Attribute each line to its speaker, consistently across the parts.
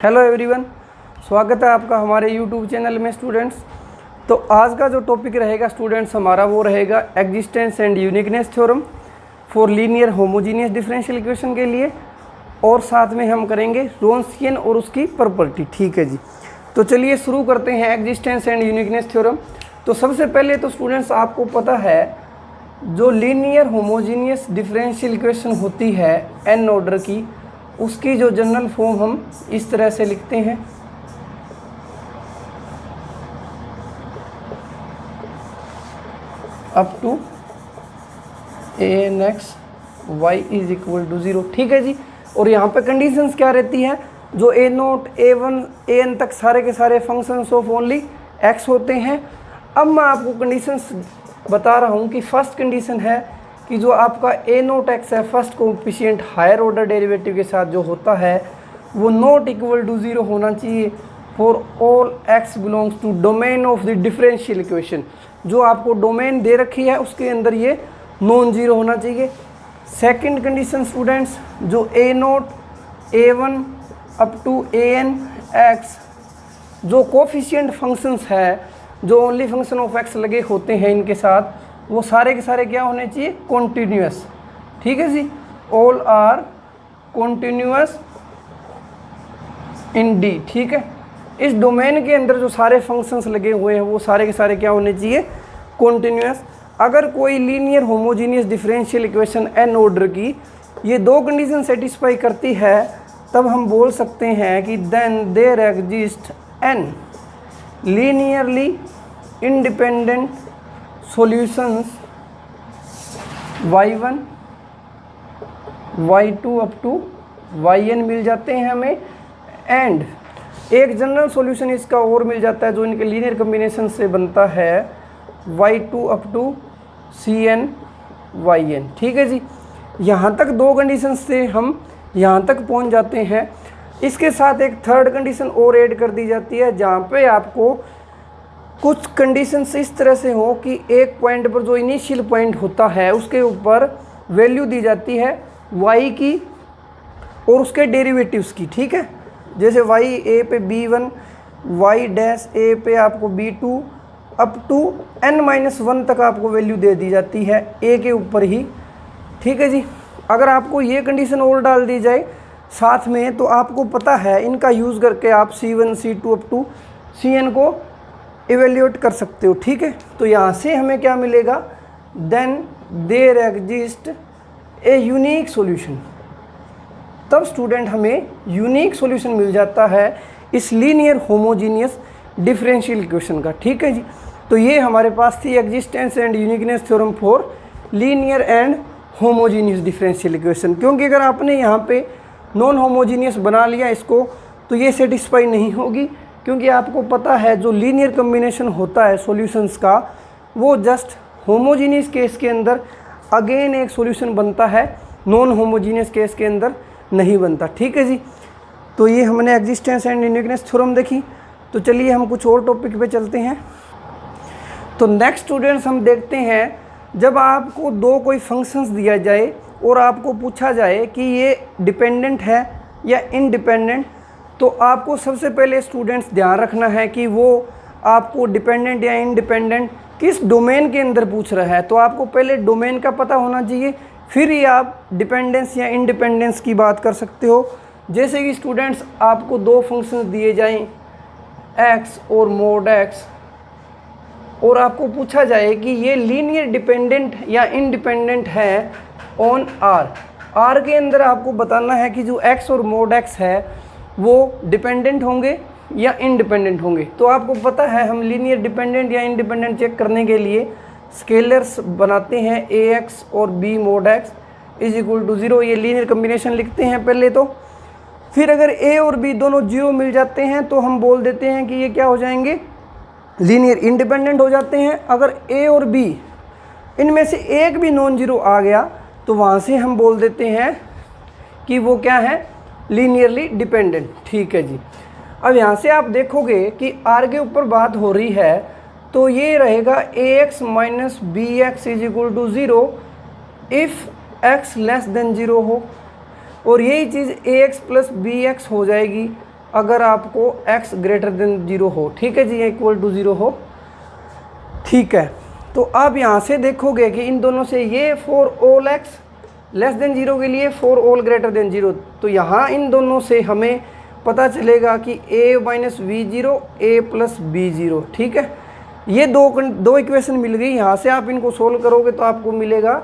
Speaker 1: Hello everyone, स्वागत है आपका हमारे यूट्यूब चैनल में स्टूडेंट्स। तो आज का जो टॉपिक रहेगा स्टूडेंट्स हमारा वो रहेगा existence and uniqueness theorem for linear homogeneous differential equation के लिए, और साथ में हम करेंगे रोन्सियन और उसकी प्रॉपर्टी। ठीक है जी, तो चलिए शुरू करते हैं एग्जिस्टेंस एंड यूनिकनेस थ्योरम। तो सबसे पहले तो स्टूडेंट्स आपको पता है जो लीनियर होमोजीनियस डिफरेंशियल इक्वेशन होती है एन ऑर्डर की, उसकी जो जनरल फॉर्म हम इस तरह से लिखते हैं। Up to an x y is equal to 0। ठीक है जी, और यहाँ पे कंडीशंस क्या रहती है, जो a0 a1 an तक सारे के सारे फंक्शंस ऑफ ओनली x होते हैं। अब मैं आपको कंडीशंस बता रहा हूँ कि फर्स्ट कंडीशन है कि जो आपका a0x है first coefficient higher order derivative के साथ जो होता है वो नॉट इक्वल टू 0 होना चाहिए for all x belongs to domain of the differential equation. जो आपको डोमेन दे रखी है उसके अंदर ये नॉन जीरो होना चाहिए। सेकंड कंडीशन स्टूडेंट्स, जो a0 a1 up to an x जो कोएफिशिएंट फंक्शंस है, जो ओनली फंक्शन ऑफ x लगे होते हैं इनके साथ, वो सारे के सारे क्या होने चाहिए, कॉन्टिन्यूअस। ठीक है जी, all are continuous in D. ठीक है, इस डोमेन के अंदर जो सारे फंक्शंस लगे हुए हैं वो सारे के सारे क्या होने चाहिए, कॉन्टिन्यूअस। अगर कोई linear homogeneous differential equation n order की ये दो कंडीशन सेटिस्फाई करती है, तब हम बोल सकते हैं कि then there exist n linearly independent solutions y1 y2 up to yn मिल जाते हैं हमें, एंड एक जनरल सॉल्यूशन इसका और मिल जाता है जो इनके लीनियर कॉम्बिनेशन से बनता है y2 up to cn yn। ठीक है जी, यहाँ तक दो कंडीशन से हम यहाँ तक पहुँच जाते हैं। इसके साथ एक थर्ड कंडीशन और ऐड कर दी जाती है, जहाँ पे आपको कुछ कंडीशंस इस तरह से हो कि एक पॉइंट पर जो इनिशियल पॉइंट होता है उसके ऊपर वैल्यू दी जाती है y की और उसके डेरिवेटिव्स की। ठीक है, जैसे y a पे b1, y डैश a पे आपको b2 अप टू n-1 तक आपको वैल्यू दे दी जाती है a के ऊपर ही। ठीक है जी, अगर आपको ये कंडीशन और डाल दी जाए साथ में तो आपको पता है इनका यूज़ करके आप c1 c2 up to cn को इवेल्यूएट कर सकते हो। ठीक है, तो यहाँ से हमें क्या मिलेगा, then there exist a unique solution. तब स्टूडेंट हमें यूनिक सॉल्यूशन मिल जाता है इस लीनियर होमोजीनियस डिफरेंशियल इक्वेशन का। ठीक है जी, तो ये हमारे पास थी existence and uniqueness theorem for linear and homogeneous differential equation. क्योंकि अगर आपने यहाँ पे नॉन होमोजीनियस बना लिया इसको तो ये सेटिस्फाई नहीं होगी, क्योंकि आपको पता है जो लीनियर कॉम्बिनेशन होता है सॉल्यूशंस का वो जस्ट होमोजीनियस केस के अंदर अगेन एक सॉल्यूशन बनता है, नॉन होमोजीनियस केस के अंदर नहीं बनता। ठीक है जी, तो ये हमने एग्जिस्टेंस एंड यूनिकनेस थ्योरम देखी। तो चलिए हम कुछ और टॉपिक पे चलते हैं। तो नेक्स्ट स्टूडेंट्स हम देखते हैं, जब आपको दो कोई फंक्शंस दिया जाए और आपको पूछा जाए कि ये डिपेंडेंट है या इनडिपेंडेंट, तो आपको सबसे पहले स्टूडेंट्स ध्यान रखना है कि वो आपको डिपेंडेंट या इनडिपेंडेंट किस डोमेन के अंदर पूछ रहा है। तो आपको पहले डोमेन का पता होना चाहिए, फिर ही आप डिपेंडेंस या इंडिपेंडेंस की बात कर सकते हो। जैसे कि स्टूडेंट्स आपको दो फंक्शंस दिए जाएं x और मोड x, और आपको पूछा जाए कि ये लीनियर डिपेंडेंट या इंडिपेंडेंट है ऑन r के अंदर आपको बताना है कि जो x और मोड x है वो डिपेंडेंट होंगे या इंडिपेंडेंट होंगे। तो आपको पता है हम लीनियर डिपेंडेंट या इंडिपेंडेंट चेक करने के लिए स्केलर्स बनाते हैं ax और b mod x is equal to 0। ये लीनियर कॉम्बिनेशन लिखते हैं पहले तो, फिर अगर a और b दोनों 0 मिल जाते हैं तो हम बोल देते हैं कि ये क्या हो जाएंगे, लीनियर इंडिपेंडेंट हो जाते हैं। अगर a और b इनमें से एक भी नॉन जीरो आ गया तो वहाँ से हम बोल देते हैं कि वो क्या है, लीनियरली डिपेंडेंट। ठीक है जी, अब यहाँ से आप देखोगे कि r के ऊपर बात हो रही है तो ये रहेगा ax minus b x is equal to 0 if x less than 0 हो, और यही चीज़ ax प्लस बी एक्स हो जाएगी अगर आपको x ग्रेटर देन 0 हो, ठीक है जी, इक्वल टू 0 हो, ठीक है। तो आप यहाँ से देखोगे कि इन दोनों से ये for all x less than 0 के लिए, फॉर ऑल ग्रेटर देन 0, तो यहाँ इन दोनों से हमें पता चलेगा कि a minus v0 a plus b0, ठीक है। ये दो इक्वेशन मिल गई, यहाँ से आप इनको सोल्व करोगे तो आपको मिलेगा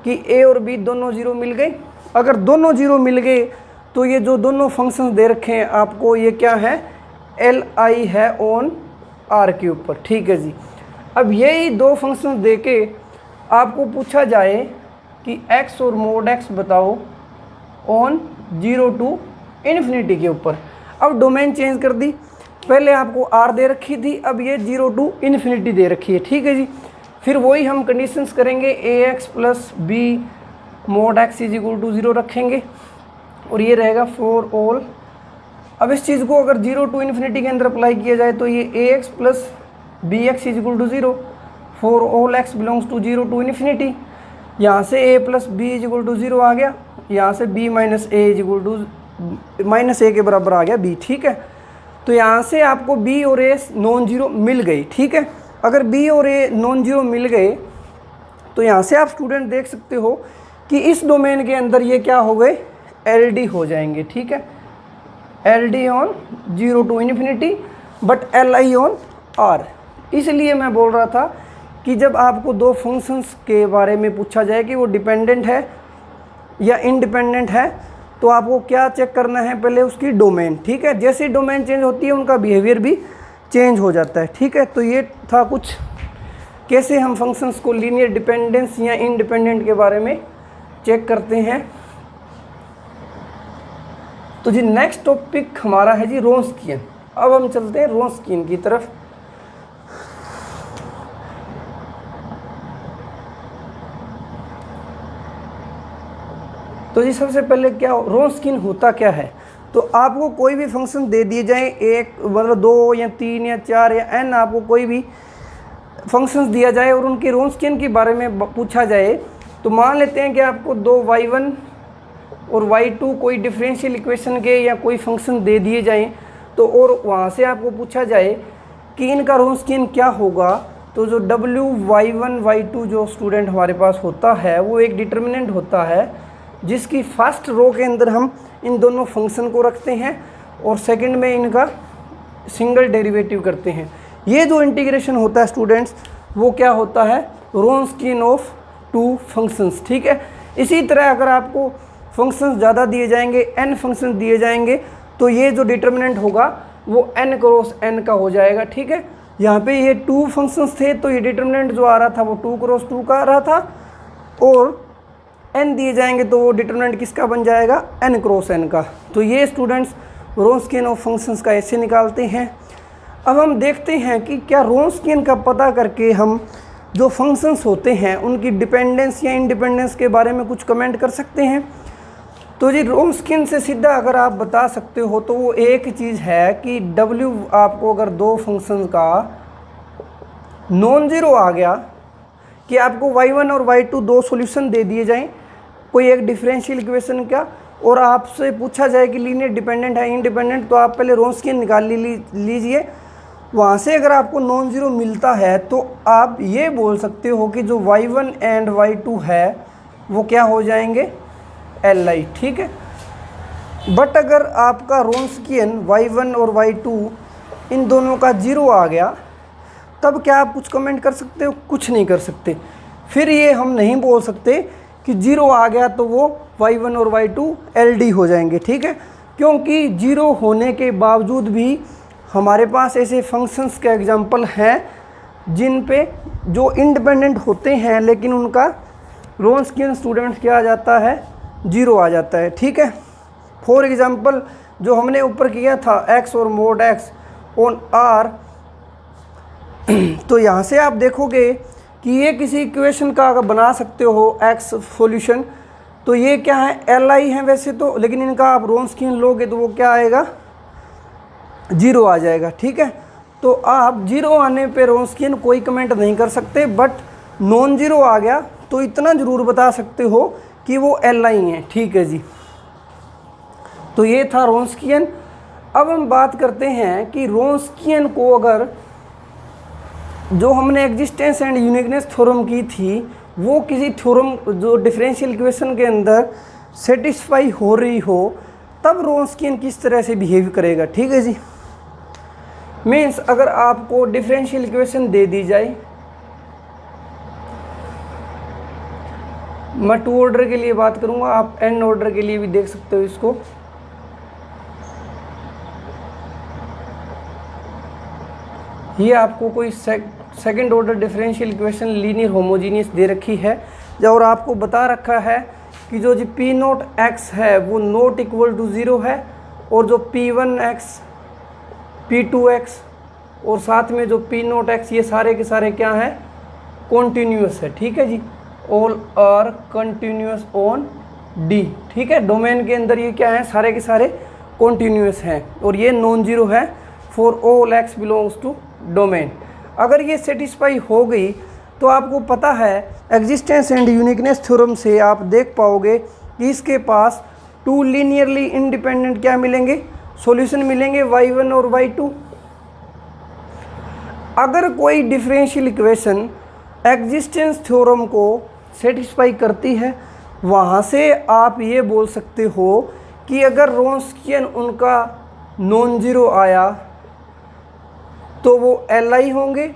Speaker 1: कि a और b दोनों 0 मिल गए। अगर दोनों 0 मिल गए तो ये जो दोनों फंक्शंस दे रखे हैं आपको, ये क्या है, li है ऑन r के ऊपर, ठीक है जी। अब यही दो फंक्शंस दे के आपको पूछा जाए कि x और मोड x बताओ ऑन 0 टू इन्फिनिटी के ऊपर। अब डोमेन चेंज कर दी, पहले आपको r दे रखी थी, अब ये 0 टू इन्फिनिटी दे रखी है, ठीक है जी। फिर वही हम कंडीशंस करेंगे, ax plus b mod x is equal to 0 रखेंगे और ये रहेगा फॉर ऑल। अब इस चीज़ को अगर 0 टू इन्फिनिटी के अंदर अप्लाई किया जाए तो ये ax plus bx is equal to 0 for all x belongs to 0 to infinity. यहाँ से a plus b is equal to 0 आ गया, यहाँ से b minus a is equal to minus a के बराबर आ गया b, ठीक है। तो यहाँ से आपको b और a नॉन जीरो मिल गई, ठीक है। अगर b और a नॉन जीरो मिल गए तो यहाँ से आप स्टूडेंट देख सकते हो कि इस डोमेन के अंदर ये क्या हो गए, LD हो जाएंगे, ठीक है। LD on 0 to infinity but LI on R। इसलिए मैं बोल रहा था कि जब आपको दो फंक्शंस के बारे में पूछा जाए कि वो डिपेंडेंट है या इंडिपेंडेंट है, तो आपको क्या चेक करना है, पहले उसकी डोमेन, ठीक है। जैसे डोमेन चेंज होती है उनका बिहेवियर भी चेंज हो जाता है, ठीक है। तो ये था कुछ कैसे हम फंक्शंस को लीनियर डिपेंडेंस या इंडिपेंडेंट के बारे में चेक करते हैं। तो जी नेक्स्ट टॉपिक हमारा है जी रोंस्कियन। अब हम चलते हैं रोंस्कियन की तरफ। तो जी सबसे पहले क्या रोंस्कियन होता क्या है, तो आपको कोई भी फंक्शन दे दिए जाए, एक मतलब 2 या 3 या 4 या n, आपको कोई भी फंक्शंस दिया जाए और उनके रोंस्कियन के बारे में पूछा जाए, तो मान लेते हैं कि आपको 2y1 और y2 कोई डिफरेंशियल इक्वेशन के या कोई फंक्शन दे दिए जाएं, तो और वहाँ से आपको पूछा जाए कि इनका रोंस्कियन क्या होगा, तो जो y1 y2 जो स्टूडेंट हमारे पास होता है वो एक डिटर्मिनेंट होता है जिसकी फर्स्ट रो के अंदर हम इन दोनों फंक्शन को रखते हैं और सेकंड में इनका सिंगल डेरिवेटिव करते हैं। ये जो इंटीग्रेशन होता है स्टूडेंट्स, वो क्या होता है, रोंस्कियन ऑफ टू फंक्शंस, ठीक है। इसी तरह अगर आपको फंक्शंस ज़्यादा दिए जाएंगे, n फंक्शन दिए जाएंगे, तो ये जो डिटर्मिनेंट होगा वो n क्रॉस n का हो जाएगा, ठीक है। यहाँ पे ये 2 फंक्शंस थे तो ये डिटर्मिनेंट जो आ रहा था वो 2 क्रॉस 2 का आ रहा था, और n दिए जाएंगे तो वो डिटर्मिनेंट किसका बन जाएगा, n क्रॉस n का। तो ये स्टूडेंट्स रोंस्कियन ऑफ फंक्शंस का ऐसे निकालते हैं। अब हम देखते हैं कि क्या रोंस्कियन का पता करके हम जो फंक्शंस होते हैं उनकी डिपेंडेंस या इंडिपेंडेंस के बारे में कुछ कमेंट कर सकते हैं। तो जी रोंस्कियन से सीधा अगर आप बता सकते हो तो वो एक चीज़ है कि w आपको अगर दो फंक्शंस का नॉन ज़ीरो आ गया, कि आपको y1 और y2 दो सॉल्यूशन दे दिए जाएं कोई एक डिफरेंशियल इक्वेशन का, और आपसे पूछा जाए कि लीनियर डिपेंडेंट है इंडिपेंडेंट, तो आप पहले रोंस्कियन निकाल लीजिए। वहाँ से अगर आपको नॉन ज़ीरो मिलता है तो आप ये बोल सकते हो कि जो y1 एंड y2 है वो क्या हो जाएंगे, Li, ठीक है। बट अगर आपका रोंस्कियन y1 और y2 इन दोनों का 0 आ गया, तब क्या आप कुछ कमेंट कर सकते हो, कुछ नहीं कर सकते। फिर ये हम नहीं बोल सकते कि 0 आ गया तो वो y1 और y2 LD हो जाएंगे, ठीक है, क्योंकि 0 होने के बावजूद भी हमारे पास ऐसे फंक्शंस के एग्जांपल हैं जिन पे जो इंडिपेंडेंट होते हैं लेकिन उनका रोंस्कियन स्टूडेंट्स क्या आ जाता है, 0 आ जाता है, ठीक है। फॉर एग्जांपल जो हमने ऊपर किया था x और मोड x ऑन R, तो यहाँ से आप देखोगे कि ये किसी इक्वेशन का अगर बना सकते हो x सॉल्यूशन, तो ये क्या है, Li है वैसे तो, लेकिन इनका आप रोंस्कियन लोगे तो वो क्या आएगा, 0 आ जाएगा, ठीक है। तो आप 0 आने पे रोंस्कियन कोई कमेंट नहीं कर सकते, बट नॉन 0 आ गया तो इतना ज़रूर बता सकते हो कि वो Li है, ठीक है जी। तो ये था रोंस्कियन। अब हम बात करते हैं कि रोंस्कियन को अगर जो हमने एग्जिस्टेंस एंड यूनिकनेस थ्योरम की थी वो किसी थ्योरम जो डिफरेंशियल इक्वेशन के अंदर सेटिस्फाई हो रही हो तब रोंस्कियन किस तरह से बिहेव करेगा। ठीक है जी। मीन्स अगर आपको डिफरेंशियल इक्वेशन दे दी जाए, मैं 2 ऑर्डर के लिए बात करूंगा, आप n ऑर्डर के लिए भी देख सकते हो इसको। ये आपको कोई second order differential equation linear homogeneous दे रखी है और आपको बता रखा है कि जो पी नोट एक्स है वो नॉट इक्वल टू 0 है और जो P1x P2x और साथ में जो P नोट एक्स ये सारे के सारे क्या हैं, कॉन्टीन्यूअस है। ठीक है जी, all are continuous on D। ठीक है, डोमेन के अंदर ये क्या है, सारे के सारे कॉन्टीन्यूअस हैं और ये नॉन जीरो है for all x belongs to domain. अगर ये सेटिस्फाई हो गई तो आपको पता है एग्जिस्टेंस एंड यूनिकनेस थ्योरम से आप देख पाओगे कि इसके पास 2 लीनियरली इंडिपेंडेंट क्या मिलेंगे, सॉल्यूशन मिलेंगे, y1 और y2। अगर कोई डिफरेंशियल इक्वेशन एग्जिस्टेंस थ्योरम को सेटिस्फाई करती है वहाँ से आप ये बोल सकते हो कि अगर रोंस्कियन उनका नॉन जीरो आया तो वो Li होंगे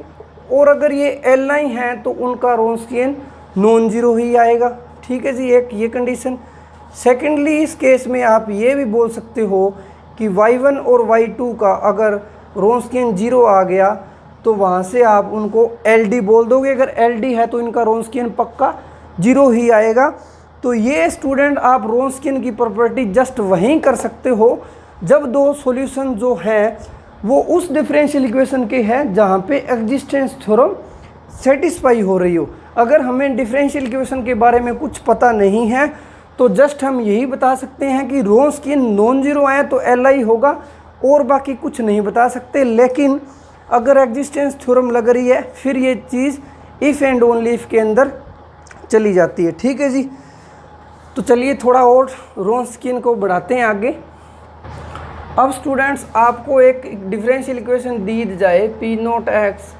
Speaker 1: और अगर ये Li हैं तो उनका रोंस्कियन नॉन जीरो ही आएगा। ठीक है जी, एक ये कंडीशन। सेकेंडली इस केस में आप ये भी बोल सकते हो कि y1 और y2 का अगर रोंस्कियन जीरो आ गया तो वहाँ से आप उनको LD बोल दोगे। अगर LD है तो इनका रोंस्कियन पक्का जीरो ही आएगा। तो ये स्टूडेंट आप रोंस्कियन की प्रॉपर्टी जस्ट वहीं कर सकते हो जब दो सॉल्यूशन जो हैं वो उस डिफरेंशियल इक्वेशन के हैं जहाँ पे एग्जिस्टेंस थ्योरम सेटिस्फाई हो रही हो। अगर हमें डिफरेंशियल इक्वेशन के बारे में कुछ पता नहीं है तो जस्ट हम यही बता सकते हैं कि रोंस्कियन नॉन जीरो आए तो Li होगा और बाकी कुछ नहीं बता सकते। लेकिन अगर एग्जिस्टेंस थ्योरम लग रही है फिर ये चीज़ इफ़ एंड ओनली इफ़ के अंदर चली जाती है। ठीक है जी, तो चलिए थोड़ा और रोंस्कियन को बढ़ाते हैं आगे। अब स्टूडेंट्स आपको एक डिफरेंशियल इक्वेशन दी जाए P naught x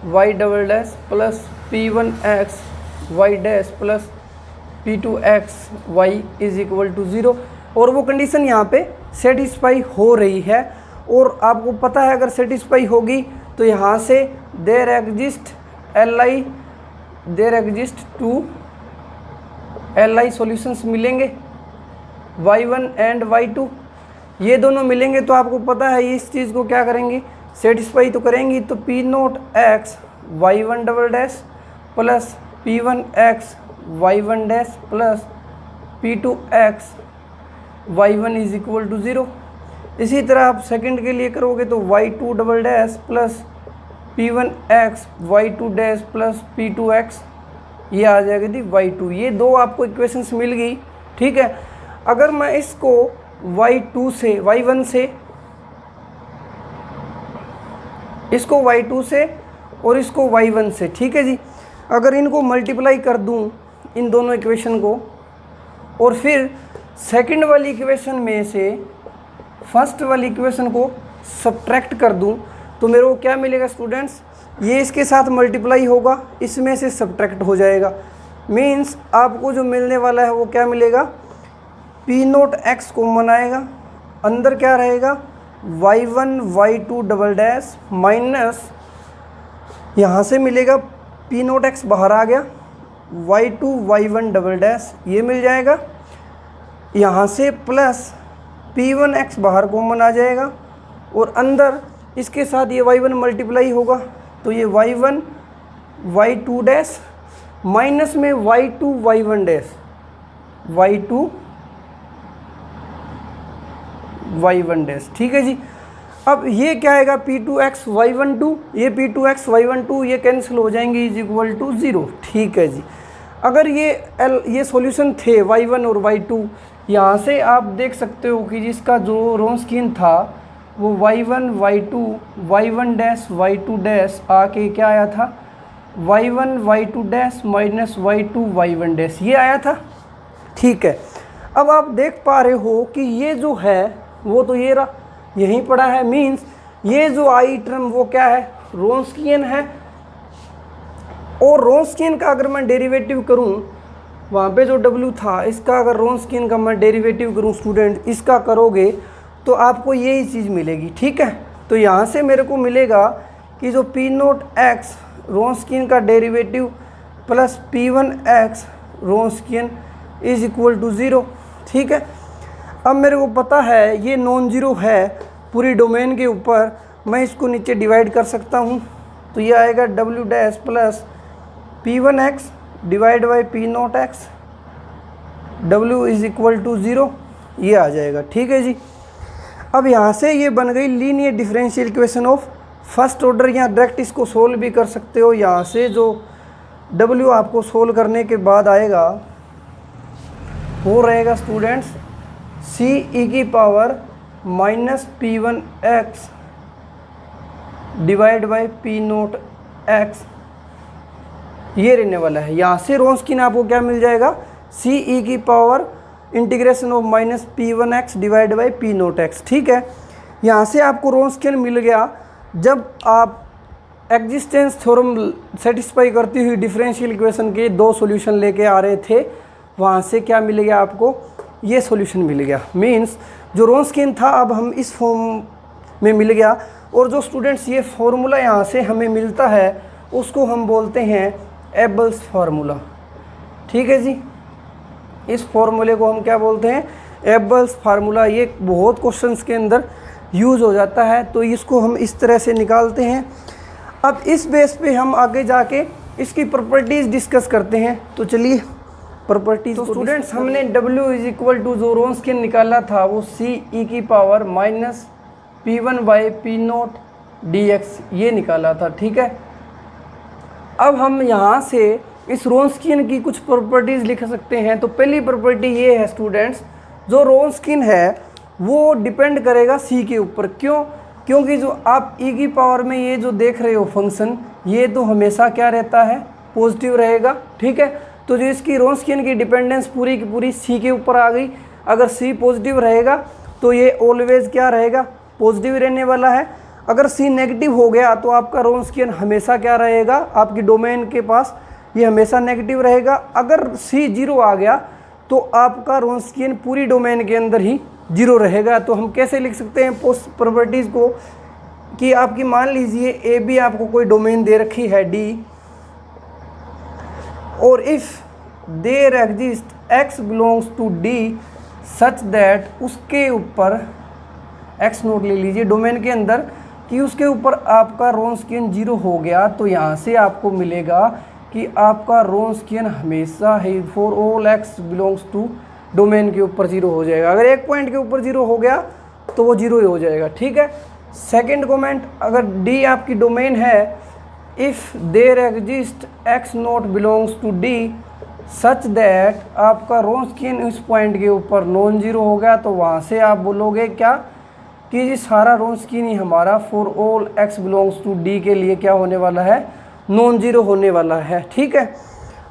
Speaker 1: y double dash plus P1x y dash plus P2x y is equal to 0 और वो कंडीशन यहाँ पे सेटिस्फाई हो रही है और आपको पता है अगर सेटिस्फाई होगी तो यहाँ से there exist two Li solutions मिलेंगे, y1 एंड y2 ये दोनों मिलेंगे। तो आपको पता है इस चीज़ को क्या करेंगे, सेटिस्फाई तो करेंगी। तो P naught x y1 double dash plus P1x y1 dash plus P2x y1 is equal to 0। इसी तरह आप सेकंड के लिए करोगे तो y2 double dash plus P1x y2 dash plus P2x ये आ जाएगी थी y2। ये दो आपको इक्वेशंस मिल गई। ठीक है, अगर मैं इसको y1 से इसको y2 से और इसको y1 से, ठीक है जी, अगर इनको मल्टीप्लाई कर दूं इन दोनों इक्वेशन को और फिर सेकंड वाली इक्वेशन में से फर्स्ट वाली इक्वेशन को सब्ट्रैक्ट कर दूं तो मेरे को क्या मिलेगा स्टूडेंट्स, ये इसके साथ मल्टीप्लाई होगा, इसमें से सब्ट्रैक्ट हो जाएगा। मीन्स आपको जो मिलने वाला है वो क्या मिलेगा, P नोट एक्स कॉमन आएगा, अंदर क्या रहेगा y1 y2 double dash minus यहाँ से मिलेगा P नोट एक्स बाहर आ गया, y2 y1 डबल डैश ये मिल जाएगा, यहाँ से प्लस P1x बाहर कॉमन आ जाएगा और अंदर इसके साथ ये y1 मल्टीप्लाई होगा तो ये y1 y2 डैश माइनस में y2 y1 dash y2 y1 dash. ठीक है जी, अब ये क्या आएगा P2x y12, ये P2x y12 ये कैंसिल हो जाएंगे इज इक्वल टू 0। ठीक है जी, अगर ये सॉल्यूशन थे y1 और y2, यहाँ से आप देख सकते हो कि जिसका जो रोंस्कियन था वो y1 y2 y1 dash y2 dash आके क्या आया था y1 y2 dash minus y2 y1 dash ये आया था। ठीक है, अब आप देख पा रहे हो कि ये जो है वो तो ये रहा, यहीं पड़ा है। मीन्स ये जो आई टर्म वो क्या है, रोंस्कियन है। और रोंस्कियन का अगर मैं डेरिवेटिव करूं, वहाँ पे जो W था इसका अगर रोंस्कियन का मैं डेरिवेटिव करूं स्टूडेंट, इसका करोगे तो आपको यही चीज़ मिलेगी। ठीक है, तो यहाँ से मेरे को मिलेगा कि जो P0x रोंस्कियन का derivative plus P1x Wronskian is equal to 0। ठीक है, अब मेरे को पता है ये नॉन ज़ीरो है पूरी डोमेन के ऊपर, मैं इसको नीचे डिवाइड कर सकता हूँ। तो ये आएगा W dash plus P1x divide by P0x, W is equal to 0, ये आ जाएगा। ठीक है जी, अब यहाँ से ये बन गई linear differential equation of first order. या डायरेक्ट इसको सोल्व भी कर सकते हो। यहाँ से जो W आपको सोल्व करने के बाद आएगा वो रहेगा स्टूडेंट्स C e की power minus P1x divide by P0x, ये रहने वाला है। यहाँ से रोंस्कियन आपको क्या मिल जाएगा, C e की power integration of minus P1x divide by P0x। ठीक है, यहाँ से आपको रोंस्कियन मिल गया। जब आप एग्जिस्टेंस थ्योरम सेटिस्फाई करती हुई डिफरेंशियल इक्वेशन के दो सॉल्यूशन लेके आ रहे थे, वहाँ से क्या मिल गया आपको, ये सॉल्यूशन मिल गया। मींस जो रोंस्कियन था अब हम इस फॉर्म में मिल गया। और जो स्टूडेंट्स ये फॉर्मूला यहाँ से हमें मिलता है उसको हम बोलते हैं एबल्स फार्मूला। ठीक है जी, इस फॉर्मूले को हम क्या बोलते हैं, एबल्स फार्मूला। ये बहुत क्वेश्चंस के अंदर यूज़ हो जाता है, तो इसको हम इस तरह से निकालते हैं। अब इस बेस पे हम आगे जाके इसकी प्रॉपर्टीज़ डिस्कस करते हैं। तो चलिए प्रॉपर्टीज़। तो स्टूडेंट्स हमने W इज इक्वल टू जो रोंस्कियन निकाला था वो C e की power minus P1 by P0 dx ये निकाला था। ठीक है, अब हम यहाँ से इस रोंस्कियन की कुछ प्रॉपर्टीज़ लिख सकते हैं। तो पहली प्रॉपर्टी ये है स्टूडेंट्स, जो रोंस्कियन है वो डिपेंड करेगा C के ऊपर। क्यों? क्योंकि जो आप e की पावर में ये जो देख रहे हो फंक्शन, ये तो हमेशा क्या रहता है, पॉजिटिव रहेगा। ठीक है, तो जो इसकी रोंस्कियन की डिपेंडेंस पूरी की पूरी C के ऊपर आ गई। अगर C पॉजिटिव रहेगा तो ये ऑलवेज क्या रहेगा, पॉजिटिव रहने वाला है। अगर C नेगेटिव हो गया तो आपका रोंस्कियन हमेशा क्या रहेगा, आपकी डोमेन के पास ये हमेशा नेगेटिव रहेगा। अगर C 0 आ गया तो आपका रोंस्कियन पूरी डोमेन के अंदर ही 0 रहेगा। तो हम कैसे लिख सकते हैं प्रॉपर्टीज़ को, कि आपकी मान लीजिए ए बी आपको कोई डोमेन दे रखी है D, और if there exist x belongs to D such that, उसके ऊपर x नोट ले लीजिए डोमेन के अंदर, कि उसके ऊपर आपका रोंस्कियन 0 हो गया, तो यहाँ से आपको मिलेगा कि आपका रोंस्कियन हमेशा ही for all x belongs to domain के ऊपर 0 हो जाएगा। अगर एक पॉइंट के ऊपर 0 हो गया तो वो 0 ही हो जाएगा। ठीक है, सेकंड कमेंट, अगर D आपकी डोमेन है, if there exist x not belongs to D such that आपका रोंस्कियन इस पॉइंट के ऊपर नॉन जीरो हो गया, तो वहाँ से आप बोलोगे क्या कि ये सारा रोंस्कियन ही हमारा for all x belongs to D के लिए क्या होने वाला है, नॉन जीरो होने वाला है। ठीक है,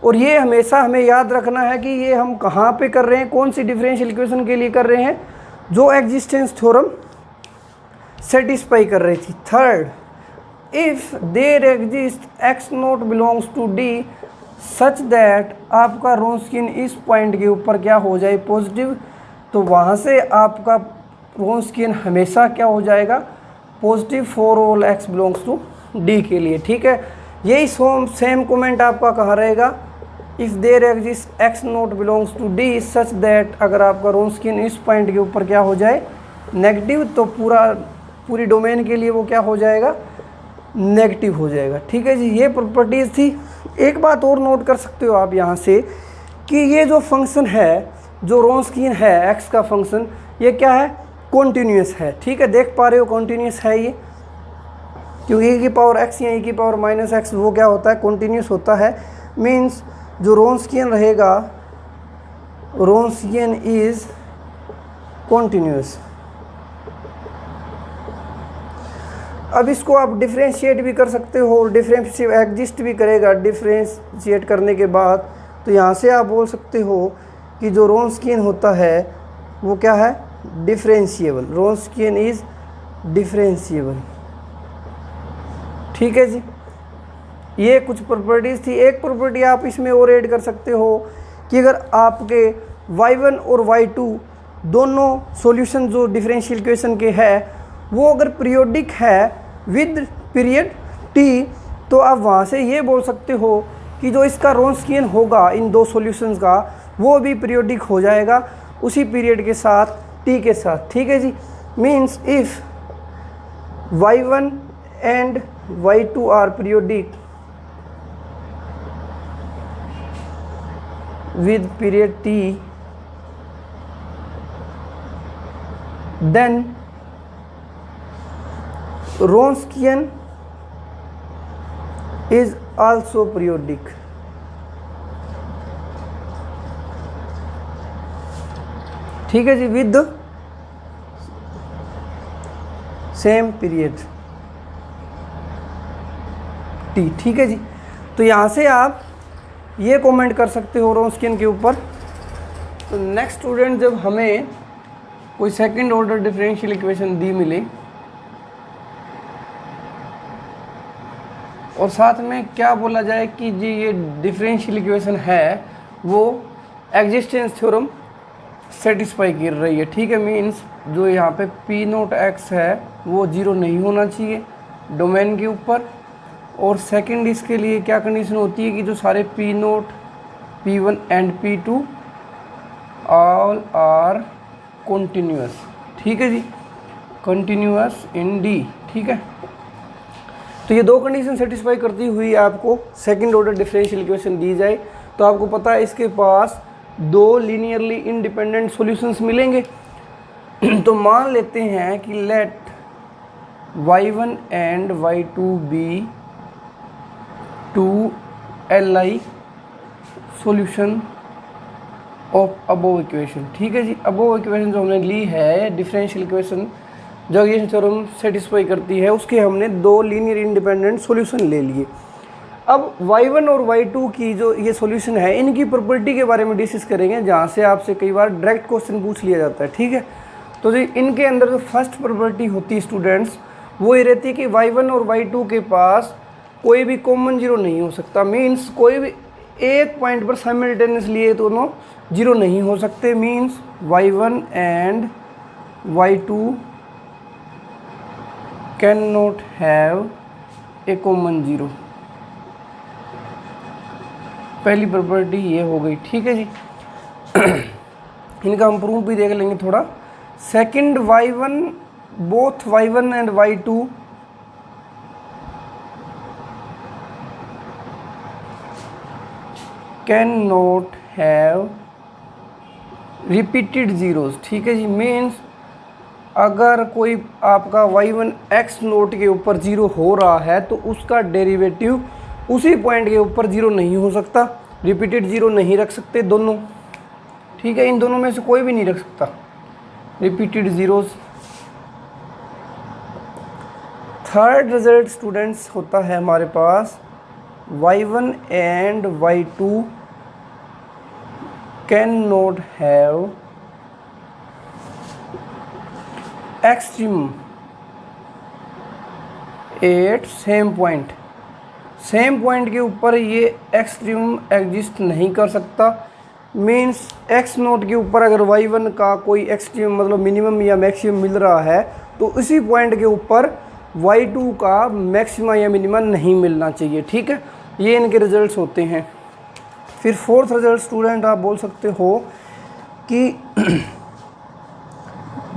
Speaker 1: और ये हमेशा हमें याद रखना है कि ये हम कहाँ पे कर रहे हैं, कौन सी डिफरेंशियल इक्वेशन के लिए कर रहे हैं, जो एग्जिस्टेंस थ्योरम सेटिस्फाई कर रही थी। Third, if there exist x not belongs to D such that आपका रोंस्कियन इस पॉइंट के ऊपर क्या हो जाए, पॉजिटिव, तो वहाँ से आपका रोंस्कियन हमेशा क्या हो जाएगा, positive for all x belongs to D के लिए। ठीक है, यही सेम कमेंट आपका कहाँ रहेगा, if there exist x not belongs to D such that, अगर आपका रोंस्कियन इस पॉइंट के ऊपर क्या हो जाए, नेगेटिव, तो पूरी डोमेन के लिए वो क्या हो जाएगा, नेगेटिव हो जाएगा। ठीक है जी, ये प्रॉपर्टीज़ थी। एक बात और नोट कर सकते हो आप यहाँ से कि ये जो फंक्शन है, जो रोंस्कियन है x का फंक्शन, ये क्या है, कॉन्टीन्यूस है। ठीक है, देख पा रहे हो कॉन्टीन्यूस है ये, क्योंकि e की पावर x या e की पावर माइनस x वो क्या होता है, कॉन्टीन्यूस होता है। मीन्स जो रोंस्कियन रहेगा, रोंस्कियन इज कॉन्टीन्यूस। अब इसको आप डिफ्रेंशिएट भी कर सकते हो, और डिफ्रेंशिएट एग्जिस्ट भी करेगा। डिफ्रेंशिएट करने के बाद तो यहाँ से आप बोल सकते हो कि जो रोंस्कियन होता है वो क्या है, डिफ्रेंशिएबल। रोंस्कियन is differentiable. ठीक है जी, ये कुछ प्रॉपर्टीज़ थी। एक प्रॉपर्टी आप इसमें और ऐड कर सकते हो कि अगर आपके y1 और y2 दोनों सॉल्यूशन जो डिफरेंशियल इक्वेशन के है वो अगर पीरियोडिक है विद पीरियड t, तो आप वहाँ से ये बोल सकते हो कि जो इसका रॉन्स्कियन होगा इन दो सॉल्यूशंस का वो भी पीरियोडिक हो जाएगा उसी पीरियड के साथ t के साथ। ठीक है जी, means if y1 and y2 are periodic with period t, then Wronskian is also periodic। ठीक है जी, with same period t। ठीक है जी, तो यहाँ से आप ये कमेंट कर सकते हो रॉन्स्कियन के ऊपर। तो नेक्स्ट स्टूडेंट, जब हमें कोई सेकंड ऑर्डर डिफरेंशियल इक्वेशन दी मिले और साथ में क्या बोला जाए कि जी ये डिफरेंशियल इक्वेशन है वो एग्जिस्टेंस थ्योरम सेटिस्फाई कर रही है। ठीक है, मीन्स जो यहाँ पे P0x है वो जीरो नहीं होना चाहिए डोमेन के ऊपर। और सेकंड इसके लिए क्या कंडीशन होती है कि जो सारे P0, P1 and P2 all are continuous. ठीक है जी, कॉन्टिन्यूअस इन D। ठीक है, तो ये दो कंडीशन सेटिस्फाई करती हुई आपको सेकंड ऑर्डर डिफरेंशियल इक्वेशन दी जाए तो आपको पता है इसके पास दो लीनियरली इंडिपेंडेंट सॉल्यूशंस मिलेंगे। तो मान लेते हैं कि let y1 and y2 be 2 Li solution of above equation. ठीक है जी, अबोव इक्वेशन जो हमने ली है डिफरेंशियल इक्वेशन जो एग्जिस्टेंस थ्योरम सेटिस्फाई करती है उसके हमने दो लीनियर इंडिपेंडेंट सॉल्यूशन ले लिए। अब y1 और y2 की जो ये सॉल्यूशन है इनकी प्रॉपर्टी के बारे में डिस्कस करेंगे, जहाँ से आपसे कई बार डायरेक्ट क्वेश्चन पूछ लिया जाता है। ठीक है, तो जी इनके अंदर जो फर्स्ट प्रॉपर्टी होती है स्टूडेंट्स वो ये रहती है कि y1 और y2 के पास कोई भी कॉमन जीरो नहीं हो सकता। मीन्स कोई भी एक पॉइंट पर साइमल्टेनियसली ये दोनों जीरो नहीं हो सकते। Means y1 and y2 can not have a common zero. पहली प्रॉपर्टी ये हो गई। ठीक है जी, इनका हम प्रूफ भी देख लेंगे थोड़ा। Second y1, both y1 and y2 can not have repeated zeros. ठीक है जी, मीन्स अगर कोई आपका y1 x नोट के ऊपर जीरो हो रहा है तो उसका डेरिवेटिव उसी पॉइंट के ऊपर जीरो नहीं हो सकता। रिपीटेड जीरो नहीं रख सकते दोनों। ठीक है, इन दोनों में से कोई भी नहीं रख सकता repeated zeros. Third result students होता है हमारे पास y1 and y2 can not have extreme at same point. Same point के ऊपर ये एक्सट्रीम एग्जिस्ट नहीं कर सकता। मीन्स x नोट के ऊपर अगर y1 का कोई एक्सट्रीम मतलब मिनिमम या मैक्सिमम मिल रहा है तो उसी पॉइंट के ऊपर y2 का मैक्सिमा या मिनिमम नहीं मिलना चाहिए। ठीक है, ये इनके रिजल्ट्स होते हैं। फिर फोर्थ रिजल्ट स्टूडेंट आप बोल सकते हो कि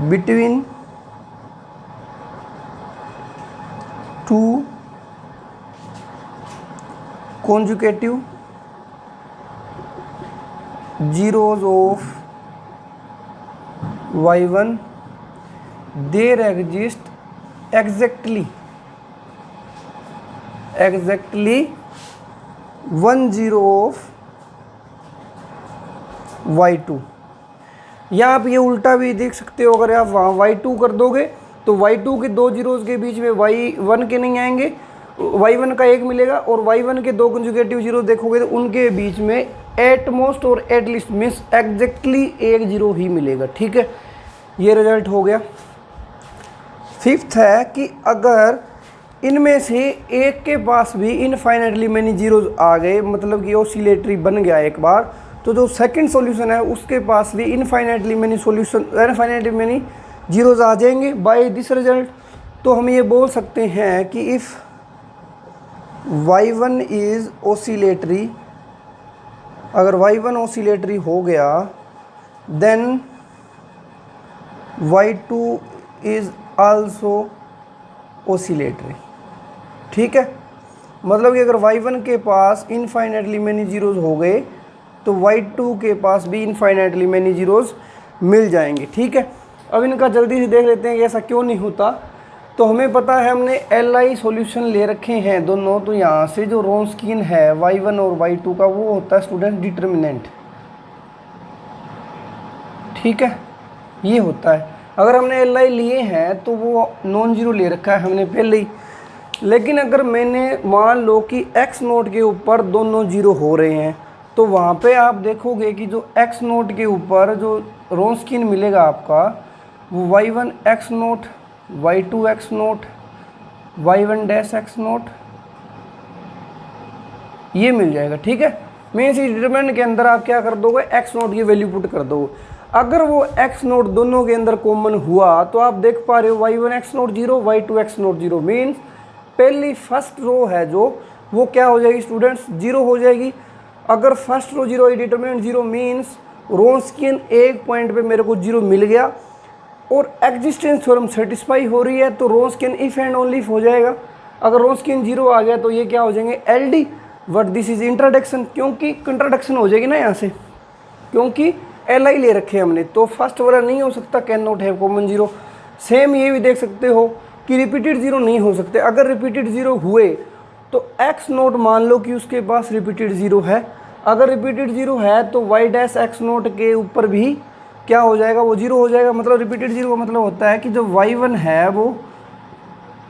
Speaker 1: between two conjugative zeros of y1 there exist exactly one zero of y2। या आप ये उल्टा भी देख सकते हो, अगर आप वहाँ y2 कर दोगे तो y2 के दो जीरोज़ के बीच में y1 के नहीं आएंगे, y1 का एक मिलेगा और y1 के दो कंजुगेटिव जीरो देखोगे तो उनके बीच में एट मोस्ट और एट लिस्ट मीन्स एग्जैक्टली एक जीरो ही मिलेगा। ठीक है, ये रिजल्ट हो गया। फिफ्थ है कि अगर इनमें से एक के पास भी इनफाइनाइटली मैनी जीरोज आ गए, मतलब कि ऑसिलेटरी बन गया एक बार, तो जो सेकंड सॉल्यूशन है उसके पास भी इनफाइनाइटली मैनी जीरोज आ जाएंगे बाय दिस रिजल्ट। तो हम ये बोल सकते हैं कि इफ़ y1 इज़ ऑसिलेटरी, अगर y1 ऑसिलेटरी हो गया then y2 is also oscillatory. ठीक है, मतलब कि अगर y1 के पास इनफाइनाइटली मैनी जीरोज हो गए तो y2 के पास भी इनफाइनाइटली मैनी जीरोज मिल जाएंगे। ठीक है, अब इनका जल्दी से देख लेते हैं कि ऐसा क्यों नहीं होता। तो हमें पता है हमने Li सॉल्यूशन ले रखे हैं दोनों, तो यहाँ से जो रोन्स्कीन है y1 और y2 का वो होता है स्टूडेंट डिटर्मिनेंट। ठीक है, ये होता है। अगर हमने Li लिए हैं तो वो नॉन जीरो ले रखा है हमने पहले ही, लेकिन अगर मैंने मान लो कि x नोट के ऊपर दोनों जीरो हो रहे हैं तो वहाँ पे आप देखोगे कि जो x नोट के ऊपर जो रोन्स्कीन मिलेगा आपका वो y1 x note, y2 x note, y1 dash x note ये मिल जाएगा। ठीक है, मीन्स इस डिटरमिनेंट के अंदर आप क्या कर दोगे, x नोट की वैल्यू पुट कर दोगे। अगर वो x नोट दोनों के अंदर कॉमन हुआ तो आप देख पा रहे हो y1 x note zero, y2 x note zero, means पहली फर्स्ट रो है जो वो क्या हो जाएगी स्टूडेंट्स, जीरो हो जाएगी। अगर first row zero determinant zero means Wronskian एक पॉइंट पे मेरे को जीरो मिल गया और एग्जिस्टेंस थ्योरम सेटिस्फाई हो रही है तो रोन्स्कीन इफ एंड ओनली हो जाएगा। अगर रोन्स्कीन जीरो आ गया तो ये क्या हो जाएंगे, LD, but this is introduction, क्योंकि कंट्राडक्शन हो जाएगी ना यहाँ से, क्योंकि Li ले रखे हमने तो फर्स्ट वाला नहीं हो सकता, can not have common zero. Same ये भी देख सकते हो कि रिपीटेड जीरो नहीं हो सकते। अगर रिपीटेड जीरो हुए तो x नोट मान लो कि उसके पास रिपीटेड जीरो है, अगर रिपीटेड जीरो है तो y डैश x नोट के ऊपर भी क्या हो जाएगा, वो जीरो हो जाएगा। मतलब रिपीटेड जीरो का मतलब होता है कि जो y1 है वो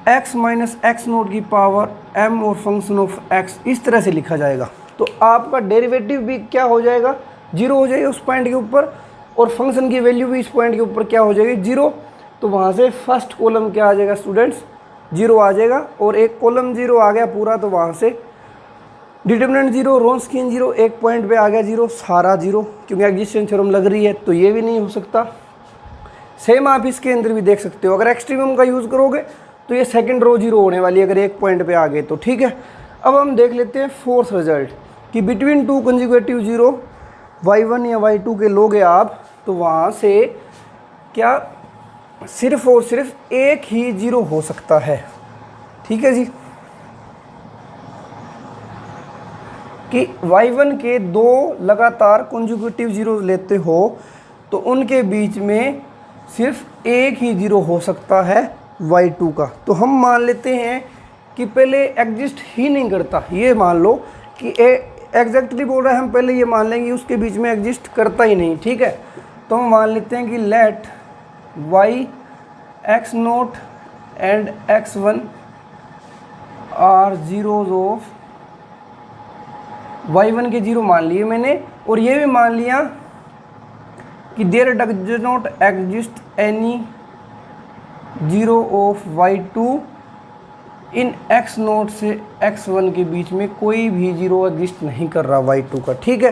Speaker 1: x माइनस एक्स नोट की पावर m और फंक्शन ऑफ x इस तरह से लिखा जाएगा। तो आपका डेरिवेटिव भी क्या हो जाएगा, जीरो हो जाएगा उस पॉइंट के ऊपर, और फंक्शन की वैल्यू भी इस पॉइंट के ऊपर क्या हो जाएगी, जीरो। तो वहाँ से फर्स्ट कॉलम क्या आ जाएगा स्टूडेंट्स, जीरो आ जाएगा, और एक कॉलम जीरो आ गया पूरा तो वहाँ से डिटरमिनेंट जीरो, रोन्स्कीन जीरो, एक पॉइंट पे आ गया जीरो, सारा जीरो, क्योंकि एग्जिस्टेंस थ्योरम लग रही है तो ये भी नहीं हो सकता। सेम आप इसके अंदर भी देख सकते हो, अगर एक्सट्रीमम का यूज़ करोगे तो ये सेकंड रो जीरो होने वाली है अगर एक पॉइंट पे आ गए तो। ठीक है, अब हम देख लेते हैं फोर्थ रिजल्ट कि between two conjugative zero y1 या y2 के लोगे आप तो वहाँ से क्या सिर्फ और सिर्फ एक ही जीरो हो सकता है। ठीक है जी, कि y1 के दो लगातार कंजुगेटिव जीरो लेते हो तो उनके बीच में सिर्फ एक ही जीरो हो सकता है y2 का। तो हम मान लेते हैं कि पहले एग्जिस्ट ही नहीं करता, ये मान लो कि एग्जैक्टली बोल रहा है, हम पहले ये मान लेंगे उसके बीच में एग्जिस्ट करता ही नहीं। ठीक है, तो हम मान लेते हैं कि let y x naught and x1 are zeros of y1 के जीरो मान लिए मैंने, और ये भी मान लिया कि there does not exist any zero of y2 in x naught से x1 के बीच में कोई भी जीरो एग्जिस्ट नहीं कर रहा y2 का। ठीक है,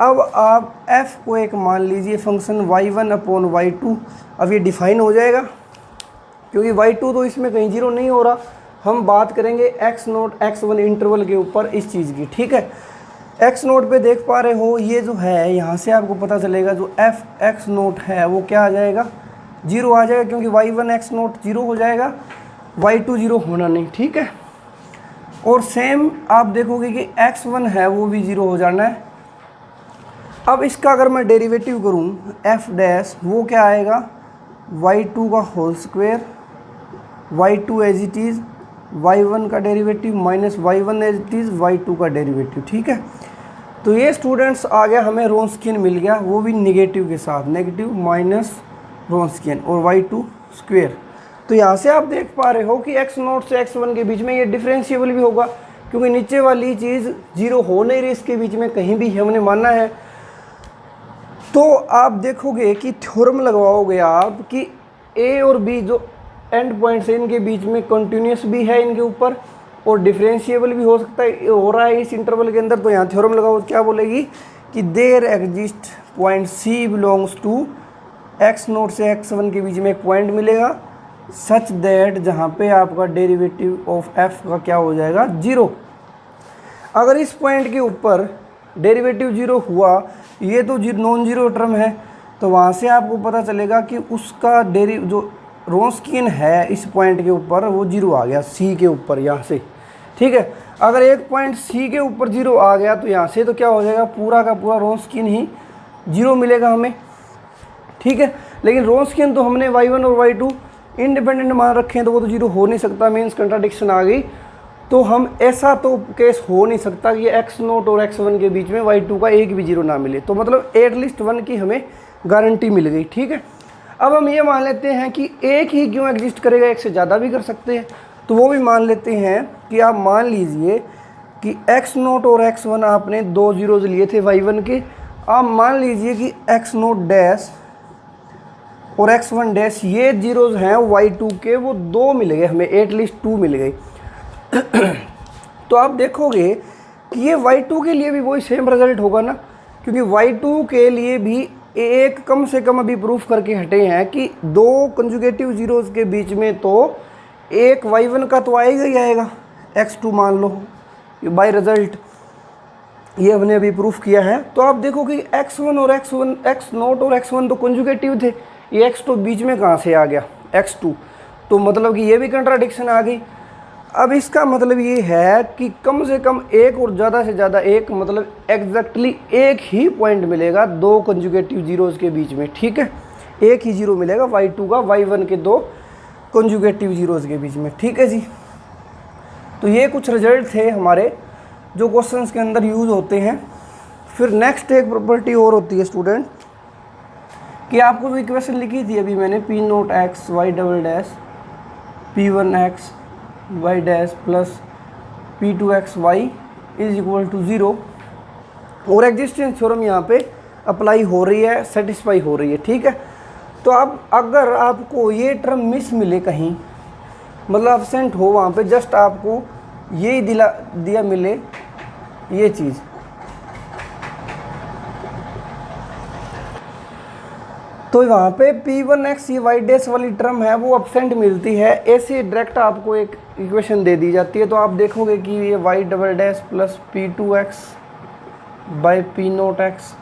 Speaker 1: अब आप f को एक मान लीजिए फंक्शन y1 अपॉन y2। अब ये डिफाइन हो जाएगा क्योंकि y2 तो इसमें कहीं जीरो नहीं हो रहा, हम बात करेंगे x नोट x1 इंटरवल के ऊपर इस चीज़ की। ठीक है, x नोट पे देख पा रहे हो ये जो है यहाँ से आपको पता चलेगा जो f x नोट है वो क्या आ जाएगा, जीरो आ जाएगा, क्योंकि y1 x नोट जीरो हो जाएगा, y2 जीरो होना नहीं। ठीक है, और सेम आप देखोगे कि x1 है वो भी जीरो हो जाना है। अब इसका अगर मैं डेरिवेटिव करूं f डैश वो क्या आएगा, y2 का whole square, y2 as it is, y1 का derivative minus y1 as it is, y2 का डेरिवेटिव। ठीक है, तो ये स्टूडेंट्स आ गया, हमें रोन्स्कीन मिल गया, वो भी निगेटिव के साथ, नेगेटिव माइनस रोन्स्कीन और y2 स्क्वायर। तो यहाँ से आप देख पा रहे हो कि x नोट से x1 के बीच में ये डिफरेंशिएबल भी होगा, क्योंकि नीचे वाली चीज़ जीरो हो नहीं रही इसके बीच में कहीं भी, हमने माना है। तो आप देखोगे कि थ्योरम लगवाओगे आप कि a और b जो एंड पॉइंट्स है इनके बीच में कंटिन्यूस भी है इनके ऊपर और डिफरेंशिएबल भी हो सकता है, हो रहा है इस इंटरवल के अंदर। तो यहाँ थ्योरम लगाओ, क्या बोलेगी कि there exist point c belongs to x0 से x1 के बीच में एक पॉइंट मिलेगा सच दैट जहाँ पे आपका डेरिवेटिव ऑफ f का क्या हो जाएगा 0। अगर इस पॉइंट के ऊपर डेरिवेटिव 0 हुआ, ये तो नॉन जीरो टर्म है, तो वहाँ से आपको पता चलेगा कि उसका जो रोंस्कियन है इस पॉइंट के ऊपर वो 0 आ गया सी के ऊपर यहाँ से, ठीक है। अगर एक पॉइंट सी के ऊपर 0 आ गया तो यहाँ से तो क्या हो जाएगा, पूरा का पूरा रोंस्कियन ही 0 मिलेगा हमें, ठीक है। लेकिन रोंस्कियन तो हमने y1 और y2 इंडिपेंडेंट मान रखे हैं, तो वो तो 0 हो नहीं सकता, मीन्स कंट्राडिक्शन आ गई। तो हम ऐसा तो केस हो नहीं सकता कि x0 और x1 के बीच में y2 का एक भी 0 ना मिले, तो मतलब एटलीस्ट 1 की हमें गारंटी मिल गई, ठीक है। अब हम ये मान लेते हैं कि एक ही क्यों एग्जिस्ट करेगा, एक से ज़्यादा भी कर सकते हैं, तो वो भी मान लेते हैं कि आप मान लीजिए कि x0 और x1 आपने 2 जीरोज़ लिए थे y1 के, आप मान लीजिए कि x0 डैश और x1 डैश ये जीरोज़ हैं y2 के, वो 2 मिल गए हमें, एटलीस्ट 2 मिल गई। तो आप देखोगे कि ये y2 के लिए भी वही सेम रिजल्ट होगा ना, क्योंकि y2 के लिए भी एक कम से कम अभी प्रूफ करके हटे हैं कि 2 कंजुगेटिव जीरोज़ के बीच में तो एक y1 का तो आएगा ही आएगा, x2 मान लो, बाय रिजल्ट ये हमने अभी प्रूफ किया है। तो आप देखो कि x1 और x0 और x1 तो कंजुगेटिव थे, ये x2 बीच में कहाँ से आ गया x2, तो मतलब कि ये भी कंट्राडिक्शन आ गई। अब इसका मतलब ये है कि कम से कम एक और ज़्यादा से ज़्यादा एक, मतलब एग्जैक्टली एक ही पॉइंट मिलेगा 2 कंजुगेटिव जीरोज़ के बीच में, ठीक है। एक ही जीरो मिलेगा y2 का y1 के 2 कंजुगेटिव जीरोज़ के बीच में, ठीक है जी। तो ये कुछ रिजल्ट थे हमारे जो क्वेश्चंस के अंदर यूज़ होते हैं। फिर नेक्स्ट एक प्रॉपर्टी और होती है स्टूडेंट कि आपको जो इक्वेशन लिखी थी अभी मैंने, P0x y double dash P1x y dash plus P2x y is equal to 0, और एग्जिस्टेंस थ्योरम यहाँ पे अप्लाई हो रही है, सेटिस्फाई हो रही है, ठीक है। तो अब अगर आपको ये टर्म मिस मिले कहीं, मतलब एब्सेंट हो वहाँ पे, जस्ट आपको यही दिया मिले ये चीज़, तो वहाँ पे P1x ये y डैश वाली टर्म है वो एब्सेंट मिलती है, ऐसे डायरेक्ट आपको एक इक्वेशन दे दी जाती है। तो आप देखोगे कि ये y double dash plus P2x by P0x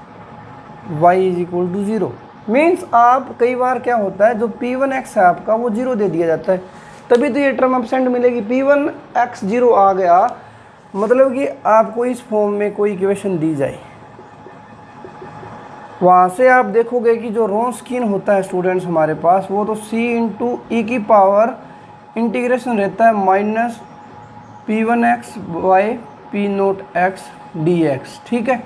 Speaker 1: y is equal to 0, means आप कई बार क्या होता है जो P1x है आपका वो 0 दे दिया जाता है, तभी तो ये टर्म एब्सेंट मिलेगी। P1x 0 आ गया, मतलब कि आपको इस फॉर्म में कोई इक्वेशन दी जाए, वहाँ से आप देखोगे कि जो रोंस्कियन होता है स्टूडेंट्स हमारे पास, वो तो c इंटू ई की पावर इंटीग्रेशन रहता है minus P1x by P0x dx, ठीक है।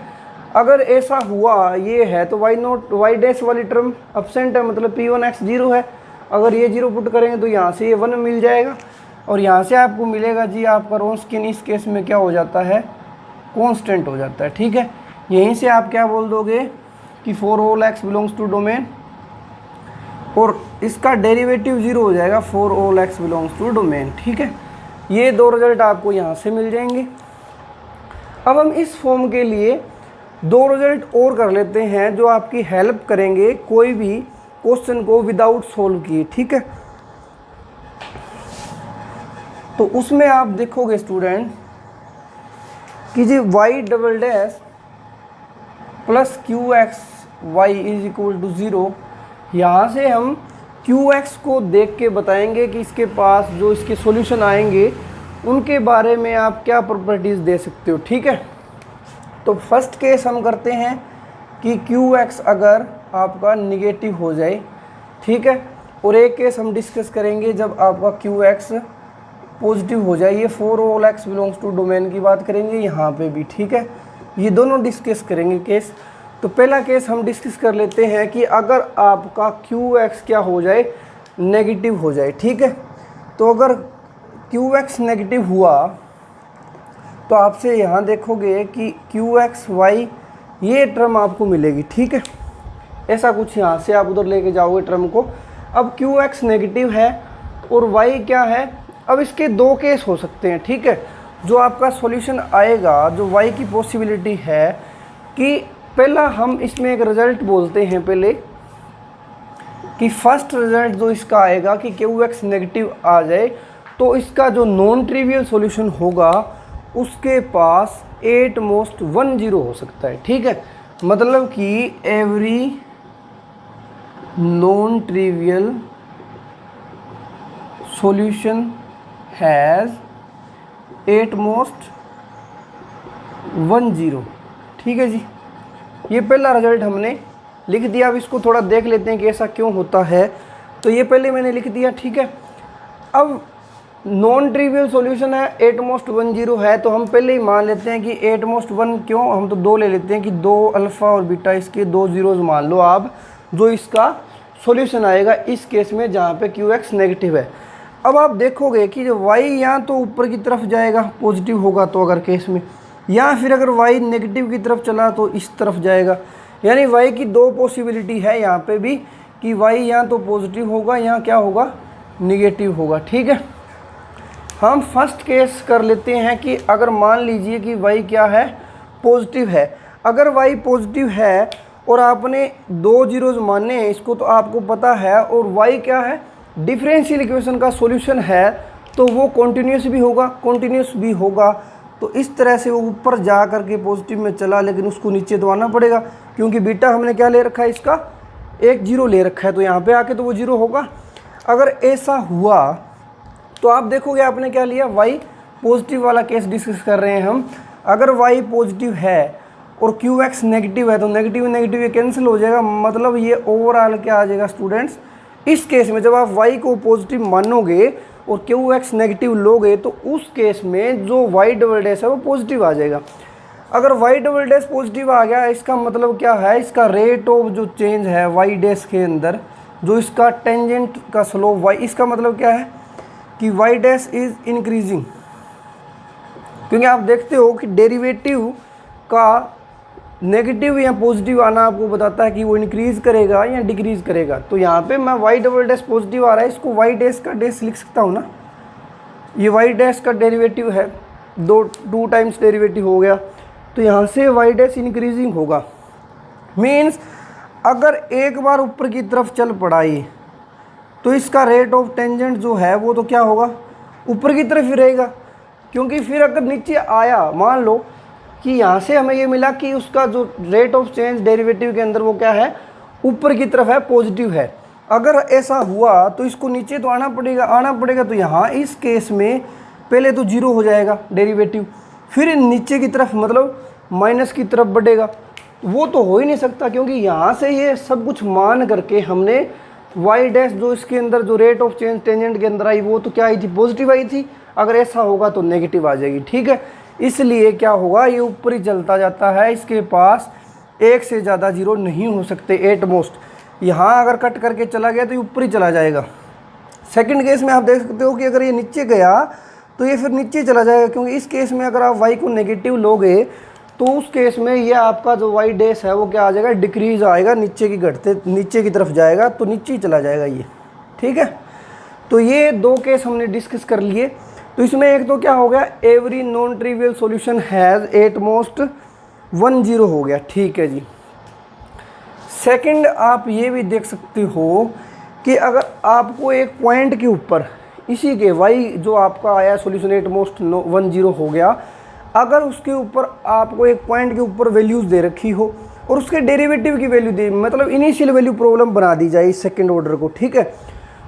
Speaker 1: अगर ऐसा हुआ ये है तो y डैश वाली टर्म एब्सेंट है, मतलब P1x 0 है, अगर ये 0 पुट करेंगे तो यहाँ से ये 1 मिल जाएगा, और यहाँ से आपको मिलेगा जी आपका रोंस्कियन इस केस में क्या हो जाता है, कांस्टेंट हो जाता है, ठीक है। यहीं से आप क्या बोल दोगे कि for all x belongs to domain, और इसका डेरिवेटिव 0 हो जाएगा for all x belongs to domain, ठीक है। ये 2 रिजल्ट आपको यहाँ से मिल जाएंगे। अब हम इस फॉर्म के लिए 2 रिजल्ट और कर लेते हैं जो आपकी हेल्प करेंगे कोई भी क्वेश्चन को विदाउट सोल्व किए, ठीक है। तो उसमें आप देखोगे स्टूडेंट कि जी y double dash plus QX y is equal to 0, यहाँ से हम QX को देख के बताएंगे कि इसके पास जो इसके सॉल्यूशन आएंगे उनके बारे में आप क्या प्रॉपर्टीज़ दे सकते हो, ठीक है। तो फर्स्ट केस हम करते हैं कि QX अगर आपका निगेटिव हो जाए, ठीक है, और एक केस हम डिस्कस करेंगे जब आपका QX पॉजिटिव हो जाए, ये for all x belongs to domain की बात करेंगे यहाँ पे भी, ठीक है। ये दोनों डिस्कस करेंगे केस। तो पहला केस हम डिस्कस कर लेते हैं कि अगर आपका QX क्या हो जाए, नेगेटिव हो जाए, ठीक है। तो अगर QX नेगेटिव हुआ तो आपसे यहाँ देखोगे कि QX y ये टर्म आपको मिलेगी, ठीक है। ऐसा कुछ यहाँ से आप उधर लेके जाओगे टर्म को। अब QX नेगेटिव है और y क्या है। अब इसके दो केस हो सकते हैं, ठीक है। जो आपका सॉल्यूशन आएगा, जो y की पॉसिबिलिटी है कि पहला हम इसमें एक रिजल्ट बोलते हैं पहले कि फर्स्ट रिजल्ट जो इसका आएगा कि QX नेगेटिव आ जाए, तो इसका जो नॉन ट्रिवियल सॉल्यूशन होगा उसके पास एट मोस्ट 10 हो सकता है, ठीक है। मतलब कि every non trivial solution has at most 10, ठीक है जी। ये पहला रिजल्ट हमने लिख दिया। अब इसको थोड़ा देख लेते हैं कि ऐसा क्यों होता है। तो ये पहले मैंने लिख दिया, ठीक है। अब नॉन ट्रिवियल सॉल्यूशन है, एट मोस्ट 10 है, तो हम पहले ही मान लेते हैं कि एट मोस्ट 1 क्यों, हम तो 2 ले लेते हैं कि 2 अल्फ़ा और बीटा, इसके 2 ज़ीरोज़ मान लो आप, जो इसका सॉल्यूशन आएगा इस केस में जहाँ पे QX नेगेटिव है। अब आप देखोगे कि जो y यहाँ तो ऊपर की तरफ जाएगा, पॉजिटिव होगा तो अगर केस में, या फिर अगर y नेगेटिव की तरफ चला तो इस तरफ जाएगा। यानी y की दो पॉसिबिलिटी है यहाँ पे भी कि y यहाँ तो पॉजिटिव होगा, यहाँ क्या होगा, निगेटिव होगा, ठीक है। हम फर्स्ट केस कर लेते हैं कि अगर मान लीजिए कि y क्या है, पॉजिटिव है। अगर y पॉजिटिव है और आपने 2 ज़ीरोज़ माने हैं इसको, तो आपको पता है, और y क्या है, डिफरेंशियल इक्वेशन का सॉल्यूशन है, तो वो कॉन्टिन्यूस भी होगा। तो इस तरह से वो ऊपर जा करके पॉजिटिव में चला, लेकिन उसको नीचे तो आना पड़ेगा क्योंकि बीटा हमने क्या ले रखा है, इसका 1 0 ले रखा है, तो यहाँ पे आके तो वो 0 होगा। अगर ऐसा हुआ तो आप देखोगे आपने क्या लिया, y पॉजिटिव वाला केस डिस्कस कर रहे हैं हम। अगर y पॉजिटिव है और QX नेगेटिव है तो नेगेटिव नेगेटिव ये कैंसिल हो जाएगा, मतलब ये ओवरऑल क्या आ जाएगा स्टूडेंट्स, इस केस में जब आप y को पॉजिटिव मानोगे और QX नेगेटिव लोगे तो उस केस में जो y डबल डैश है वो पॉजिटिव आ जाएगा। अगर y डबल डैश पॉजिटिव आ गया, इसका मतलब क्या है, इसका रेट ऑफ जो चेंज है y डैश के अंदर, जो इसका टेंजेंट का स्लोप y, इसका मतलब क्या है कि y डैश इज इंक्रीजिंग, क्योंकि आप देखते हो कि डेरिवेटिव का नेगेटिव या पॉजिटिव आना आपको बताता है कि वो इंक्रीज करेगा या डिक्रीज करेगा। तो यहाँ पे मैं y डबल डैश पॉजिटिव आ रहा है, इसको y डैश का डैश लिख सकता हूँ ना, ये y डैश का डेरिवेटिव है, 2 टाइम्स डेरिवेटिव हो गया, तो यहाँ से y डैश इंक्रीजिंग होगा। मीन्स अगर एक बार ऊपर की तरफ चल पड़ा ये, तो इसका रेट ऑफ टेंजेंट जो है वो तो क्या होगा, ऊपर की तरफ ही रहेगा। क्योंकि फिर अगर नीचे आया, मान लो कि यहाँ से हमें ये मिला कि उसका जो रेट ऑफ चेंज डेरिवेटिव के अंदर वो क्या है, ऊपर की तरफ है, पॉजिटिव है। अगर ऐसा हुआ तो इसको नीचे तो आना पड़ेगा, तो यहाँ इस केस में पहले तो 0 हो जाएगा डेरिवेटिव, फिर नीचे की तरफ मतलब माइनस की तरफ बढ़ेगा। वो तो हो ही नहीं सकता, क्योंकि यहाँ से ये सब कुछ मान करके हमने y डैश जो इसके अंदर जो रेट ऑफ चेंज टेंजेंट के अंदर आई वो तो क्या आई थी, पॉजिटिव आई थी। अगर ऐसा होगा तो नेगेटिव आ जाएगी, ठीक है। इसलिए क्या होगा, ये ऊपर ही चलता जाता है, इसके पास एक से ज़्यादा 0 नहीं हो सकते एट मोस्ट। यहाँ अगर कट करके चला गया तो ये ऊपर ही चला जाएगा। सेकंड केस में आप देख सकते हो कि अगर ये नीचे गया तो ये फिर नीचे चला जाएगा, क्योंकि इस केस में अगर आप y को नेगेटिव लोगे तो उस केस में ये आपका जो y डैश है वो क्या आ जाएगा, डिक्रीज आएगा, नीचे की तरफ जाएगा, तो नीचे ही चला जाएगा ये, ठीक है। तो ये 2 केस हमने डिस्कस कर लिए। तो इसमें एक तो क्या हो गया, every non trivial solution has at most 10 हो गया, ठीक है जी। सेकंड आप ये भी देख सकते हो कि अगर आपको एक पॉइंट के ऊपर इसी के y जो आपका आया सॉल्यूशन एट मोस्ट 10 हो गया, अगर उसके ऊपर आपको एक पॉइंट के ऊपर वैल्यूज़ दे रखी हो और उसके डेरिवेटिव की वैल्यू दे, मतलब इनिशियल वैल्यू प्रॉब्लम बना दी जाए इस सेकंड ऑर्डर को, ठीक है।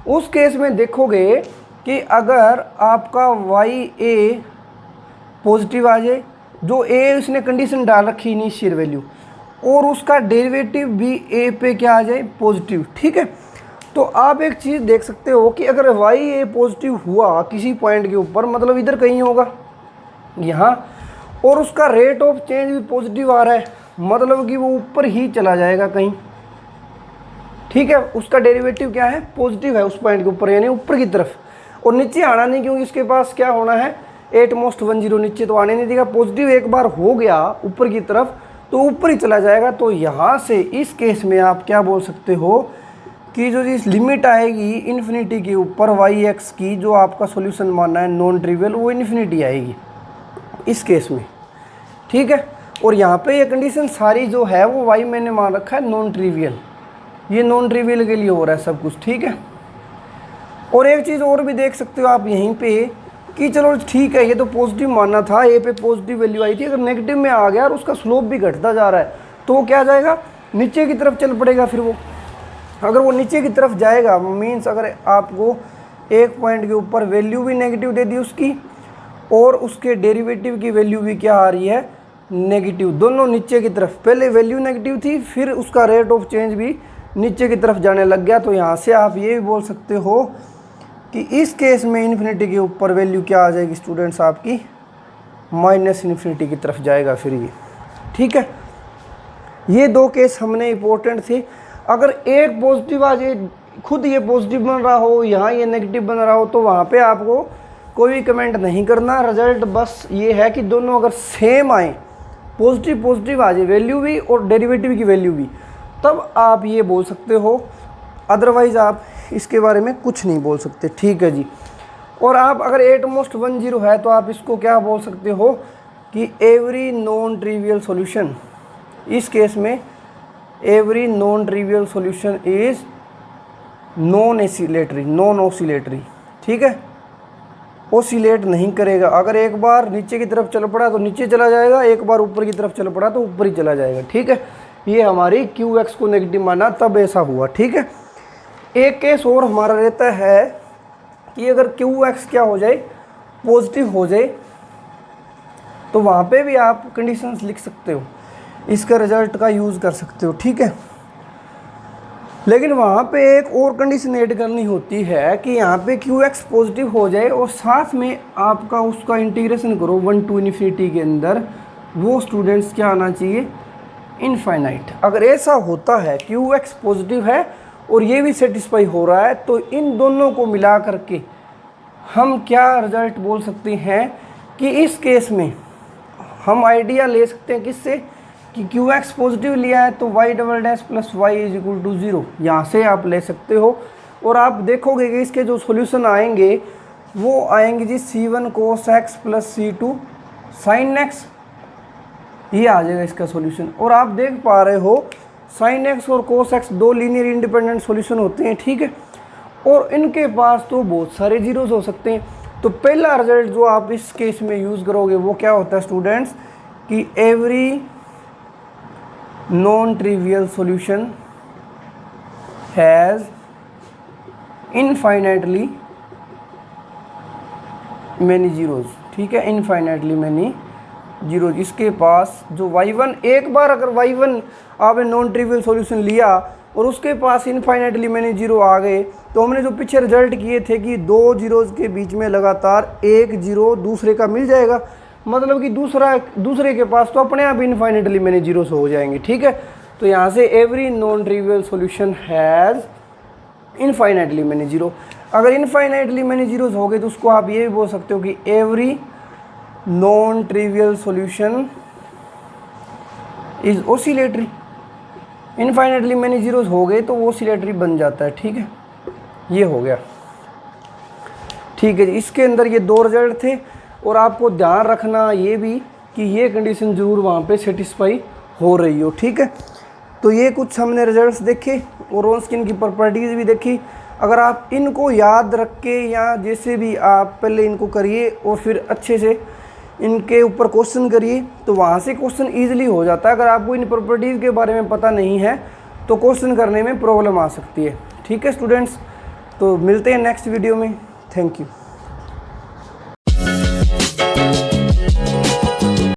Speaker 1: उस केस में देखोगे कि अगर आपका y पॉजिटिव आ जाए, जो a उसने कंडीशन डाल रखी इनिशियल वैल्यू, और उसका डेरिवेटिव भी a पे क्या आ जाए, पॉजिटिव, ठीक है। तो आप एक चीज़ देख सकते हो कि अगर y पॉजिटिव हुआ किसी पॉइंट के ऊपर, मतलब इधर कहीं होगा यहाँ, और उसका रेट ऑफ चेंज भी पॉजिटिव आ रहा है, मतलब कि वो ऊपर ही चला जाएगा कहीं, ठीक है। उसका डेरिवेटिव क्या है, पॉजिटिव है उस पॉइंट के ऊपर, यानी ऊपर की तरफ, और नीचे आना नहीं, क्योंकि इसके पास क्या होना है, एट मोस्ट 10, नीचे तो आने नहीं देगा। पॉजिटिव एक बार हो गया ऊपर की तरफ तो ऊपर ही चला जाएगा। तो यहाँ से इस केस में आप क्या बोल सकते हो कि जो इस लिमिट आएगी इन्फिनिटी के ऊपर वाई एक्स की, जो आपका सॉल्यूशन मानना है नॉन ट्रिवियल, वो इन्फिनिटी आएगी इस केस में, ठीक है। और यहाँ पे ये कंडीशन सारी जो है वो वाई मैंने मान रखा है नॉन ट्रिवियल, ये नॉन ट्रिवियल के लिए हो रहा है सब कुछ, ठीक है। और एक चीज़ और भी देख सकते हो आप यहीं पे कि चलो ठीक है, ये तो पॉजिटिव मानना था, ए पे पॉजिटिव वैल्यू आई थी, अगर नेगेटिव में आ गया और उसका स्लोप भी घटता जा रहा है तो वो क्या जाएगा, नीचे की तरफ चल पड़ेगा। फिर वो अगर वो नीचे की तरफ जाएगा मीन्स अगर आपको एक पॉइंट के ऊपर वैल्यू भी नेगेटिव दे दी उसकी और उसके डेरिवेटिव की वैल्यू भी क्या आ रही है, नेगेटिव, दोनों नीचे की तरफ, पहले वैल्यू नेगेटिव थी फिर उसका रेट ऑफ चेंज भी नीचे की तरफ जाने लग गया। तो यहाँ से आप ये भी बोल सकते हो कि इस केस में इन्फिनिटी के ऊपर वैल्यू क्या आ जाएगी स्टूडेंट्स, आपकी माइनस इन्फिनिटी की तरफ जाएगा फिर ये, ठीक है। ये दो केस हमने इंपॉर्टेंट थे। अगर एक पॉजिटिव आ जाए, खुद ये पॉजिटिव बन रहा हो, यहाँ ये नेगेटिव बन रहा हो, तो वहाँ पे आपको कोई भी कमेंट नहीं करना, रिजल्ट बस ये है कि दोनों अगर सेम आए, पॉजिटिव पॉजिटिव आ जाए वैल्यू भी और डेरिवेटिव की वैल्यू भी, तब आप ये बोल सकते हो, अदरवाइज़ आप इसके बारे में कुछ नहीं बोल सकते, ठीक है जी। और आप अगर एटमोस्ट 10 है तो आप इसको क्या बोल सकते हो कि एवरी नॉन ट्रिवियल सॉल्यूशन, इस केस में every non trivial solution is non oscillatory, non oscillatory, ठीक है, ओसिलेट नहीं करेगा। अगर एक बार नीचे की तरफ चल पड़ा तो नीचे चला जाएगा, एक बार ऊपर की तरफ चल पड़ा तो ऊपर ही चला जाएगा, ठीक है। ये हमारी क्यू एक्स को नेगेटिव माना तब ऐसा हुआ, ठीक है। एक केस और हमारा रहता है कि अगर क्यू एक्स क्या हो जाए, पॉजिटिव हो जाए, तो वहाँ पे भी आप कंडीशंस लिख सकते हो, इसका रिजल्ट का यूज़ कर सकते हो, ठीक है। लेकिन वहाँ पे एक और कंडीशन ऐड करनी होती है कि यहाँ पे क्यू एक्स पॉजिटिव हो जाए और साथ में आपका उसका इंटीग्रेशन करो 1 to इन्फिनिटी के अंदर, वो स्टूडेंट्स क्या आना चाहिए, इनफाइनाइट। अगर ऐसा होता है क्यू एक्स पॉजिटिव है और ये भी सेटिस्फाई हो रहा है, तो इन दोनों को मिला करके हम क्या रिजल्ट बोल सकते हैं कि इस केस में हम आइडिया ले सकते हैं किससे, कि क्यू एक्स पॉजिटिव लिया है तो y double dash plus y is equal to 0, यहाँ से आप ले सकते हो। और आप देखोगे कि इसके जो सॉल्यूशन आएंगे वो आएंगे जी C1 cos x plus C2 sin x, ये आ जाएगा इसका सॉल्यूशन। और आप देख पा रहे हो sin x और cos x दो लीनियर इंडिपेंडेंट सॉल्यूशन होते हैं, ठीक है, और इनके पास तो बहुत सारे जीरोज हो सकते हैं। तो पहला रिजल्ट जो आप इस केस में यूज़ करोगे वो क्या होता है स्टूडेंट्स, कि every non trivial solution has infinitely many zeros, ठीक है, इनफाइनाइटली मैनी जीरोज। इसके पास जो y1, एक बार अगर y1 आपने नॉन ट्रिवियल सॉल्यूशन लिया और उसके पास इनफाइनाइटली मैनी जीरो आ गए, तो हमने जो पीछे रिजल्ट किए थे कि दो जीरोज के बीच में लगातार एक जीरो दूसरे का मिल जाएगा, मतलब कि दूसरे के पास तो अपने आप इनफाइनाइटली मैनी जीरोस हो जाएंगे, ठीक है। तो यहाँ से every non trivial solution has infinitely many zero. अगर इनफाइनाइटली मैनी जीरोस हो गए तो उसको आप ये भी बोल सकते हो कि every non trivial solution is oscillatory. Infinitely many zeros हो गए तो वो ओसिलेटरी बन जाता है, ठीक है, ये हो गया, ठीक है जी। इसके अंदर ये दो रिजल्ट थे और आपको ध्यान रखना ये भी कि ये कंडीशन ज़रूर वहाँ पे सेटिस्फाई हो रही हो, ठीक है। तो ये कुछ हमने रिजल्ट्स देखे और रोन्सकिन की प्रॉपर्टीज़ भी देखी। अगर आप इनको याद रख के या जैसे भी आप पहले इनको करिए और फिर अच्छे से इनके ऊपर क्वेश्चन करिए तो वहाँ से क्वेश्चन ईजिली हो जाता है। अगर आपको इन प्रॉपर्टीज़ के बारे में पता नहीं है तो क्वेश्चन करने में प्रॉब्लम आ सकती है, ठीक है स्टूडेंट्स। तो मिलते हैं नेक्स्ट वीडियो में, थैंक यू।